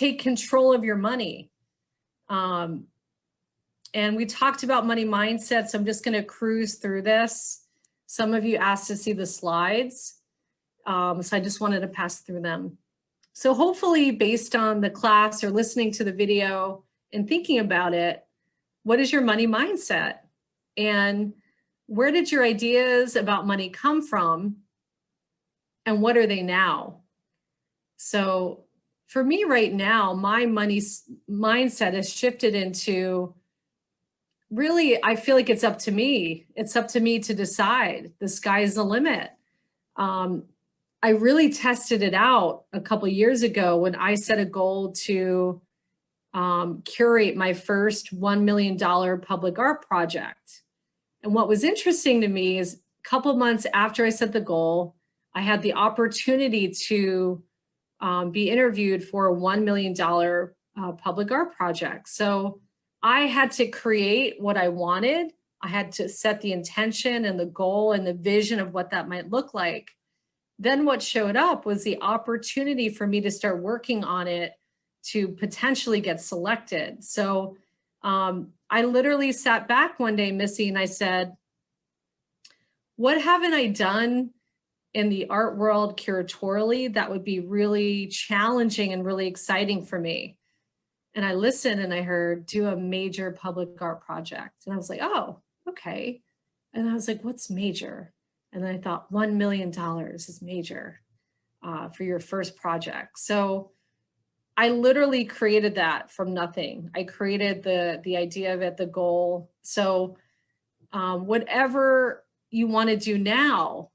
take control of your money. And we talked about money mindset, so I'm just going to cruise through this. Some of you asked to see the slides, so I just wanted to pass through them. So hopefully, based on the class or listening to the video and thinking about it, what is your money mindset? And where did your ideas about money come from? And what are they now? So for me right now, my money mindset has shifted into, really, I feel like it's up to me. It's up to me to decide. The sky's the limit. I really tested it out a couple of years ago when I set a goal to curate my first $1 million public art project. And what was interesting to me is a couple of months after I set the goal, I had the opportunity to be interviewed for a $1 million public art project. So I had to create what I wanted. I had to set the intention and the goal and the vision of what that might look like. Then what showed up was the opportunity for me to start working on it to potentially get selected. So I literally sat back one day, Missy, and I said, what haven't I done in the art world curatorially that would be really challenging and really exciting for me? And I listened and I heard, do a major public art project. And I was like, oh, okay. And I was like, what's major? And then I thought $1 million is major for your first project. So I literally created that from nothing. I created the idea of it, the goal. So whatever you want to do now,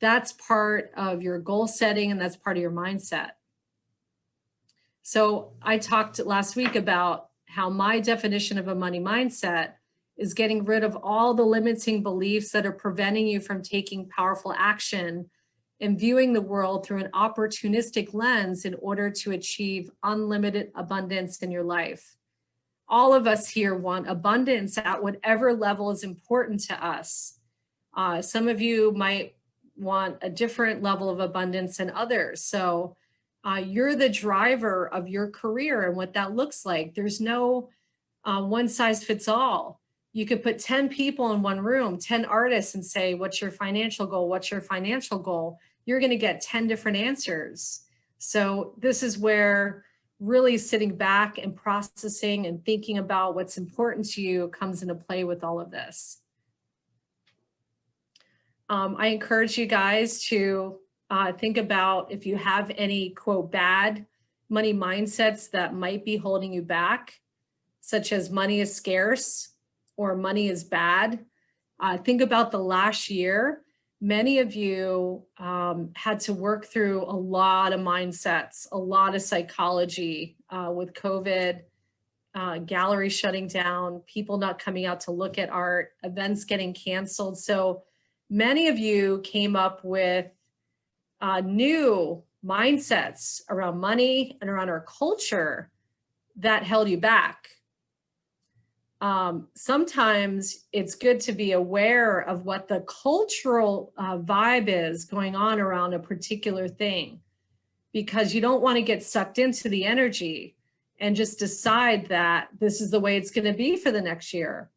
that's part of your goal setting and that's part of your mindset. So I talked last week about how my definition of a money mindset is getting rid of all the limiting beliefs that are preventing you from taking powerful action and viewing the world through an opportunistic lens in order to achieve unlimited abundance in your life. All of us here want abundance at whatever level is important to us. Some of you might want a different level of abundance than others. So you're the driver of your career and what that looks like. There's no one size fits all. You could put 10 people in one room, 10 artists, and say, what's your financial goal? What's your financial goal? You're going to get 10 different answers. So this is where really sitting back and processing and thinking about what's important to you comes into play with all of this. I encourage you guys to think about if you have any, quote, bad money mindsets that might be holding you back, such as money is scarce or money is bad. Think about the last year. Many of you had to work through a lot of mindsets, a lot of psychology with COVID, galleries shutting down, people not coming out to look at art, events getting canceled. So many of you came up with new mindsets around money and around our culture that held you back. Sometimes it's good to be aware of what the cultural vibe is going on around a particular thing, because you don't want to get sucked into the energy and just decide that this is the way it's going to be for the next year.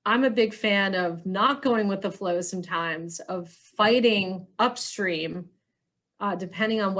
I'm a big fan of not going with the flow sometimes, of fighting upstream, depending on what